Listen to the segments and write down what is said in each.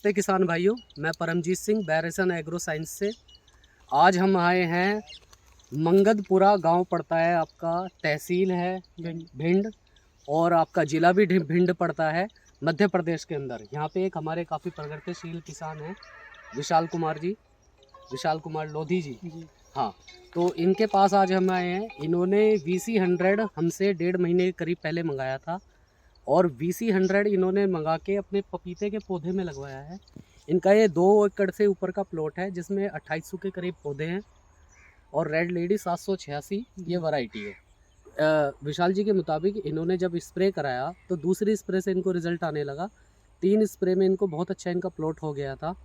नमस्ते किसान भाइयों, मैं परमजीत सिंह बैरेसन एग्रो साइंस से। आज हम आए हैं मंगदपुरा गांव पड़ता है आपका, तहसील है भिंड और आपका ज़िला भी भिंड पड़ता है मध्य प्रदेश के अंदर। यहाँ पे एक हमारे काफ़ी प्रगतिशील किसान हैं विशाल कुमार लोधी जी। हाँ, तो इनके पास आज हम आए हैं। इन्होंने VC100 हमसे 1.5 महीने के करीब पहले मंगाया था और VC100 इन्होंने मंगा के अपने पपीते के पौधे में लगवाया है। इनका ये 2 एकड़ से ऊपर का प्लॉट है जिसमें 2800 के करीब पौधे हैं और रेड लेडी 786 ये वैरायटी है। विशाल जी के मुताबिक इन्होंने जब स्प्रे कराया तो दूसरी स्प्रे से इनको रिजल्ट आने लगा। 3 स्प्रे में इनको बहुत अच्छा इनका प्लॉट हो गया था।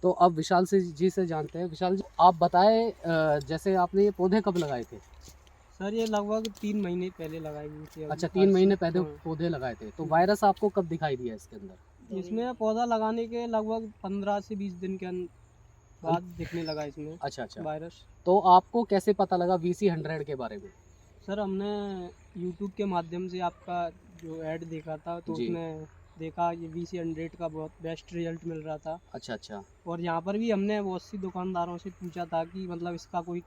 तो अब विशाल जी से जानते हैं। विशाल जी, आप बताएं, जैसे आपने ये पौधे कब लगाए थे? सर ये लगभग 3 महीने पहले लगाई हुई थी। अच्छा, 3 महीने पहले हाँ। पौधे लगाए थे। तो वायरस आपको कब दिखाई दिया इसके अंदर? इसमें पौधा लगाने के लगभग 15 से 20 दिन के बाद दिखने लगा इसमें अच्छा वायरस। तो आपको कैसे पता लगा VC100 के बारे में? सर हमने YouTube के माध्यम से आपका जो ऐड देखा था तो उसमें देखा ये VC100 का बहुत बेस्ट रिजल्ट मिल रहा था। अच्छा। और यहाँ पर भी हमने बहुत सी दुकानदारों से पूछा था कि मतलब इसका कोई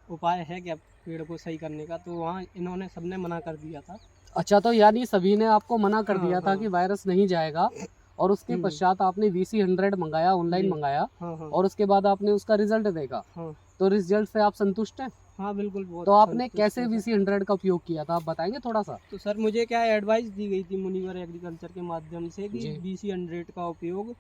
उपाय है क्या पेड़ को सही करने का, तो वहाँ इन्होंने सबने मना कर दिया था। अच्छा, तो यानी सभी ने आपको मना कर दिया था हाँ। कि वायरस नहीं जाएगा और उसके पश्चात आपने VC100 मंगाया, ऑनलाइन मंगाया और उसके बाद आपने उसका रिजल्ट देखा। तो रिजल्ट से आप संतुष्ट हैं? हाँ बिल्कुल। तो आपने कैसे VC100 का उपयोग किया था, आप बताएंगे थोड़ा सा? तो सर मुझे क्या एडवाइस दी गई थी मुनिवर एग्रीकल्चर के माध्यम से कि VC100 का उपयोग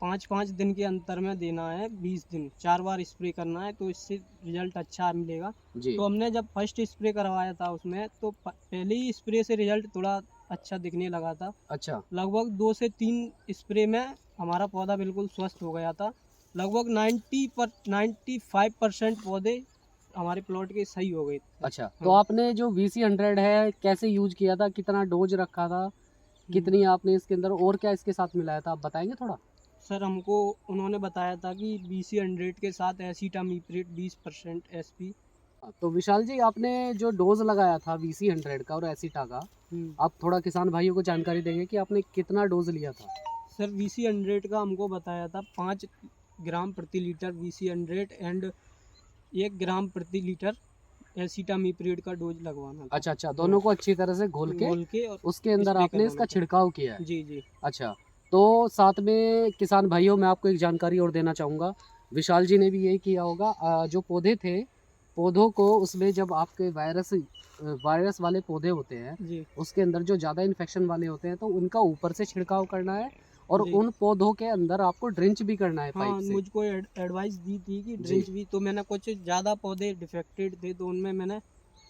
5-5 दिन के अंतर में देना है, 20 दिन 4 बार स्प्रे करना है, तो इससे रिजल्ट अच्छा मिलेगा। तो हमने जब फर्स्ट स्प्रे करवाया था उसमें तो पहले ही स्प्रे से रिजल्ट थोड़ा अच्छा दिखने लगा था। अच्छा, लगभग 2 से 3 स्प्रे में हमारा पौधा बिल्कुल स्वस्थ हो गया था। लगभग 95% पौधे हमारे प्लॉट के सही हो गए थे। अच्छा। तो आपने जो VC100 है कैसे यूज किया था, कितना डोज रखा था, कितनी आपने इसके अंदर और क्या इसके साथ मिलाया था, आप बताएंगे थोड़ा? सर हमको उन्होंने बताया था कि VC100 के साथ एसिटामिप्रिड 20% SP। तो विशाल जी, आपने जो डोज लगाया था VC100 का और एसिटा का, आप थोड़ा किसान भाइयों को जानकारी देंगे कि आपने कितना डोज लिया था? सर VC100 का हमको बताया था 5 ग्राम प्रति लीटर VC100 एंड 1 ग्राम प्रति लीटर एसिटामिप्रिड का डोज लगवाना था। अच्छा, दोनों को अच्छी तरह से घोल के और उसके अंदर आपने इसका छिड़काव किया है? जी। अच्छा, तो साथ में किसान भाइयों, मैं आपको एक जानकारी और देना चाहूँगा। विशाल जी ने भी यही किया होगा। जो पौधे थे, पौधों को उसमें जब आपके वायरस वाले पौधे होते हैं उसके अंदर जो ज़्यादा इन्फेक्शन वाले होते हैं तो उनका ऊपर से छिड़काव करना है और उन पौधों के अंदर आपको ड्रिंच भी करना है पाइप से। मुझको एडवाइस दी थी कि ड्रिंच भी, तो मैंने कुछ ज़्यादा पौधे डिफेक्टेड थे तो उनमें मैंने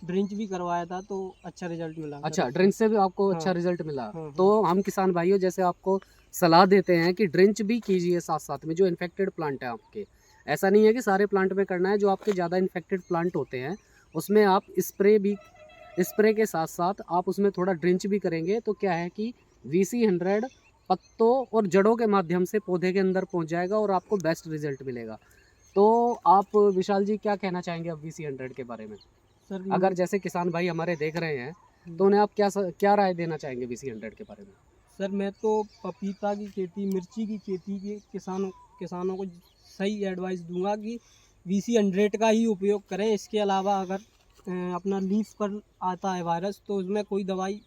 ड्रिंच भी करवाया था तो अच्छा रिजल्ट मिला। अच्छा, ड्रिंच से भी आपको अच्छा रिजल्ट मिला। तो हम किसान भाइयों जैसे आपको सलाह देते हैं कि ड्रिंच भी कीजिए साथ साथ में जो इन्फेक्टेड प्लांट है आपके। ऐसा नहीं है कि सारे प्लांट में करना है, जो आपके ज़्यादा इन्फेक्टेड प्लांट होते हैं उसमें आप स्प्रे के साथ साथ आप उसमें थोड़ा ड्रिंच भी करेंगे तो क्या है कि VC100 पत्तों और जड़ों के माध्यम से पौधे के अंदर पहुंच जाएगा और आपको बेस्ट रिजल्ट मिलेगा। तो आप विशाल जी क्या कहना चाहेंगे अब VC100 के बारे में? सर अगर जैसे किसान भाई हमारे देख रहे हैं तो उन्हें आप क्या राय देना चाहेंगे VC100 के बारे में? सर मैं तो पपीता की खेती, मिर्ची की खेती के किसानों को सही एडवाइस दूंगा कि VC100 का ही उपयोग करें। इसके अलावा अगर अपना लीफ पर आता है वायरस तो उसमें कोई दवाई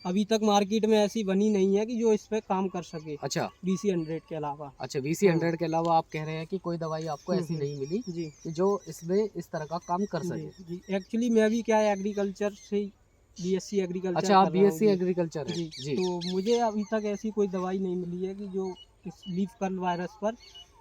अभी तक मार्केट में ऐसी बनी नहीं है कि जो इस पर काम कर सके। अच्छा, VC100 के अलावा। अच्छा, VC100 के अलावा आप कह रहे हैं कि कोई दवाई आपको ऐसी नहीं मिली कि जो इसमें इस तरह का काम कर सके? जी। एक्चुअली मैं भी क्या है एग्रीकल्चर से BSc एग्रीकल्चर। अच्छा, आप BSc एग्रीकल्चर हैं? जी। तो मुझे अभी तक ऐसी कोई दवाई नहीं मिली है कि जो इस लीफ कर्ल वायरस पर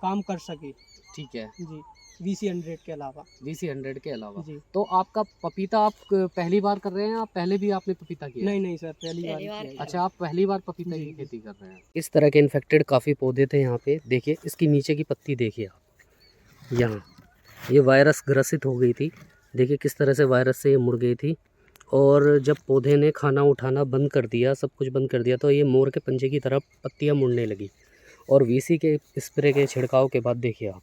काम कर सके। ठीक है जी, VC100 के अलावा। VC100 के अलावा जी। तो आपका पपीता आप पहली बार कर रहे हैं, आप पहले भी आपने पपीता किया? नहीं सर, पहली बार। अच्छा, आप पहली बार पपीता की खेती कर रहे हैं। इस तरह के इन्फेक्टेड काफ़ी पौधे थे यहाँ पे। देखिए इसकी नीचे की पत्ती देखिए आप, यहाँ ये वायरस ग्रसित हो गई थी। देखिए किस तरह से वायरस से ये मुड़ गई थी और जब पौधे ने खाना उठाना बंद कर दिया, सब कुछ बंद कर दिया, तो ये मोर के पंजे की तरफ पत्तियाँ मुड़ने लगी। और VC के स्प्रे के छिड़काव के बाद देखिए आप,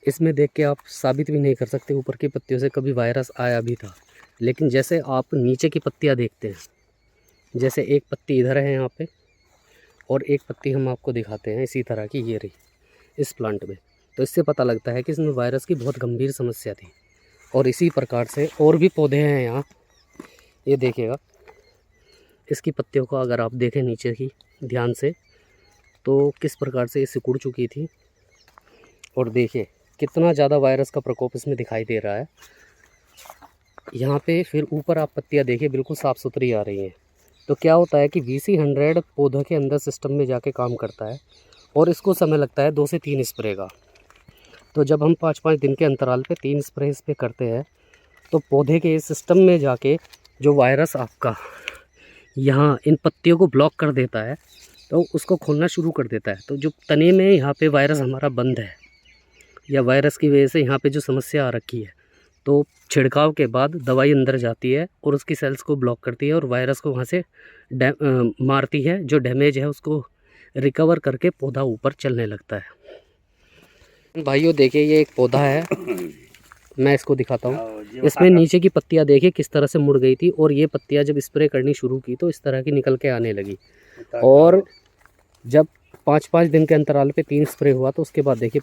इसमें देख के आप साबित भी नहीं कर सकते ऊपर की पत्तियों से कभी वायरस आया भी था। लेकिन जैसे आप नीचे की पत्तियां देखते हैं, जैसे एक पत्ती इधर है यहाँ पे और एक पत्ती हम आपको दिखाते हैं इसी तरह की, ये रही इस प्लांट में। तो इससे पता लगता है कि इसमें वायरस की बहुत गंभीर समस्या थी। और इसी प्रकार से और भी पौधे हैं यहाँ, ये देखिएगा। इसकी पत्तियों को अगर आप देखें नीचे की ध्यान से, तो किस प्रकार से ये सिकुड़ चुकी थी। और देखिए कितना ज़्यादा वायरस का प्रकोप इसमें दिखाई दे रहा है। यहाँ पे फिर ऊपर आप पत्तियाँ देखिए बिल्कुल साफ़ सुथरी आ रही हैं। तो क्या होता है कि VC100 पौधों के अंदर सिस्टम में जाके काम करता है और इसको समय लगता है 2 से 3 स्प्रे का। तो जब हम 5-5 दिन के अंतराल पे 3 स्प्रे इस पे करते हैं, तो पौधे के सिस्टम में जाके जो वायरस आपका यहाँ इन पत्तियों को ब्लॉक कर देता है, तो उसको खोलना शुरू कर देता है। तो जो तने में यहाँ पे वायरस हमारा बंद है, या वायरस की वजह से यहाँ पे जो समस्या आ रखी है, तो छिड़काव के बाद दवाई अंदर जाती है और उसकी सेल्स को ब्लॉक करती है और वायरस को वहाँ से मारती है। जो डैमेज है उसको रिकवर करके पौधा ऊपर चलने लगता है। भाइयों देखिए ये एक पौधा है, मैं इसको दिखाता हूँ। इसमें नीचे की पत्तियाँ देखिए किस तरह से मुड़ गई थी, और ये पत्तियाँ जब स्प्रे करनी शुरू की तो इस तरह की निकल के आने लगी। और जब 5-5 दिन के अंतराल पे 3 स्प्रे हुआ, तो उसके बाद देखिए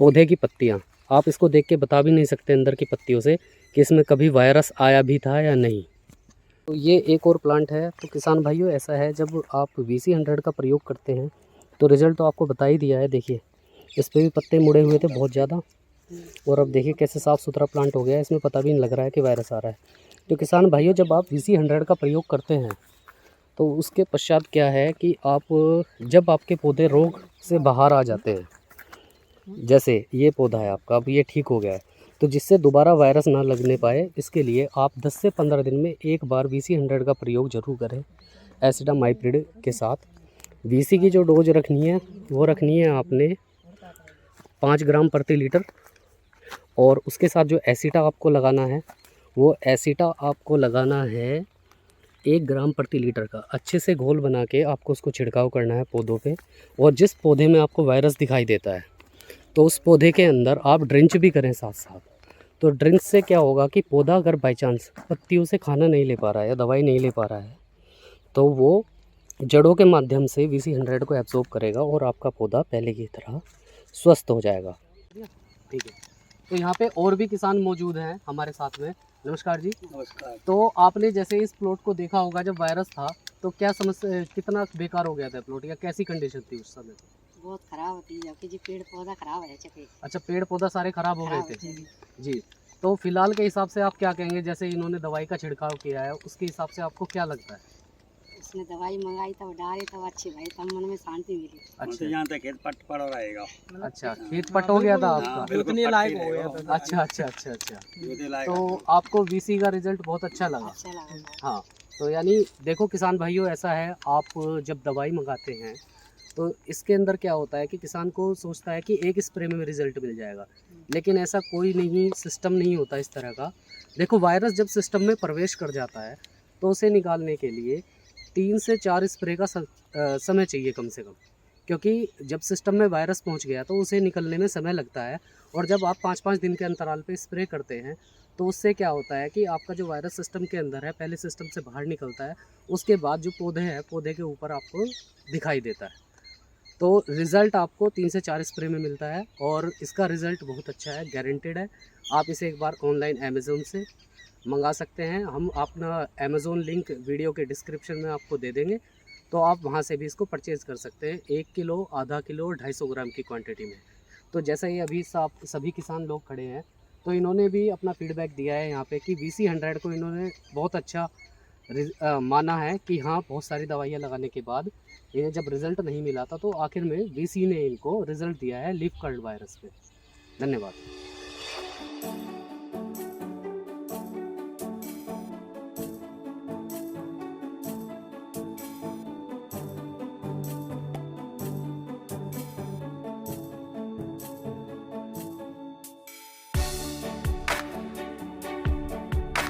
पौधे की पत्तियाँ, आप इसको देख के बता भी नहीं सकते अंदर की पत्तियों से कि इसमें कभी वायरस आया भी था या नहीं। तो ये एक और प्लांट है। तो किसान भाइयों ऐसा है, जब आप VC100 का प्रयोग करते हैं तो रिज़ल्ट तो आपको बता ही दिया है। देखिए इस पर भी पत्ते मुड़े हुए थे बहुत ज़्यादा, और अब देखिए कैसे साफ़ सुथरा प्लांट हो गया है, इसमें पता भी नहीं लग रहा है कि वायरस आ रहा है। तो किसान भाइयों जब आप VC100 का प्रयोग करते हैं तो उसके पश्चात क्या है कि आप जब आपके पौधे रोग से बाहर आ जाते हैं, जैसे ये पौधा है आपका, अब ये ठीक हो गया है, तो जिससे दोबारा वायरस ना लगने पाए, इसके लिए आप 10 से 15 दिन में एक बार VC100 का प्रयोग ज़रूर करें एसिटामाइप्रिड के साथ। VC की जो डोज रखनी है वो रखनी है आपने 5 ग्राम प्रति लीटर, और उसके साथ जो एसिटा आपको लगाना है वो एसिटा आपको लगाना है 1 ग्राम प्रति लीटर का। अच्छे से घोल बना के आपको उसको छिड़काव करना है पौधों पे। और जिस पौधे में आपको वायरस दिखाई देता है तो उस पौधे के अंदर आप ड्रिंच भी करें साथ साथ। तो ड्रिंच से क्या होगा कि पौधा अगर बाई चांस पत्तियों से खाना नहीं ले पा रहा है या दवाई नहीं ले पा रहा है, तो वो जड़ों के माध्यम से VC100 को एब्जॉर्ब करेगा और आपका पौधा पहले की तरह स्वस्थ हो जाएगा। ठीक है। तो यहाँ पे और भी किसान मौजूद हैं हमारे साथ में। नमस्कार जी। नमस्कार। तो आपने जैसे इस प्लॉट को देखा होगा, जब वायरस था तो क्या समस्या, कितना बेकार हो गया था प्लॉट, या कैसी कंडीशन थी उस समय? बहुत खराब होती है क्योंकि पेड़ पौधा खराब है चके। अच्छा, पेड़ पौधा सारे खराब हो गए थे जी। जी। तो फिलहाल के हिसाब से आप क्या कहेंगे, जैसे इन्होंने दवाई का छिड़काव किया है उसके हिसाब से आपको क्या लगता है? उसने दवाई मंगाई तब डाले तब अच्छी भाई, तब मन में शांति मिली। अच्छा, यहाँ तक खेत पट पड़ा रहेगा। अच्छा खेत पट हो गया था आपका? बिल्कुल उतने पट्टी लायक हो रहेगा। गया था। अच्छा अच्छा अच्छा अच्छा। दूधे लायक तो आपको VC का रिजल्ट बहुत अच्छा लगा? अच्छा लगा। हाँ। तो यानी देखो किसान भाइयों, ऐसा है, आप जब दवाई मंगाते हैं तो इसके अंदर क्या होता है कि किसान को सोचता है कि एक स्प्रे में रिजल्ट मिल जाएगा, लेकिन ऐसा कोई नहीं, सिस्टम नहीं होता इस तरह का। देखो वायरस जब सिस्टम में प्रवेश कर जाता है तो उसे निकालने के लिए 3 से 4 स्प्रे का समय चाहिए कम से कम, क्योंकि जब सिस्टम में वायरस पहुंच गया तो उसे निकलने में समय लगता है। और जब आप 5-5 दिन के अंतराल पे स्प्रे करते हैं तो उससे क्या होता है कि आपका जो वायरस सिस्टम के अंदर है पहले सिस्टम से बाहर निकलता है, उसके बाद जो पौधे हैं पौधे के ऊपर आपको दिखाई देता है। तो रिज़ल्ट आपको 3 से 4 स्प्रे में मिलता है, और इसका रिज़ल्ट बहुत अच्छा है, गारंटेड है। आप इसे एक बार ऑनलाइन अमेज़ोन से मंगा सकते हैं। हम अपना अमेज़ोन लिंक वीडियो के डिस्क्रिप्शन में आपको दे देंगे, तो आप वहां से भी इसको परचेज़ कर सकते हैं 1 किलो, आधा किलो, 250 ग्राम की क्वांटिटी में। तो जैसा ही अभी सभी किसान लोग खड़े हैं, तो इन्होंने भी अपना फीडबैक दिया है यहाँ पे कि VC100 को इन्होंने बहुत अच्छा माना है कि हाँ, बहुत सारी दवाइयाँ लगाने के बाद इन्हें जब रिज़ल्ट नहीं मिला था, तो आखिर में VC ने इनको रिज़ल्ट दिया है लीफ कर्ल वायरस पे। धन्यवाद।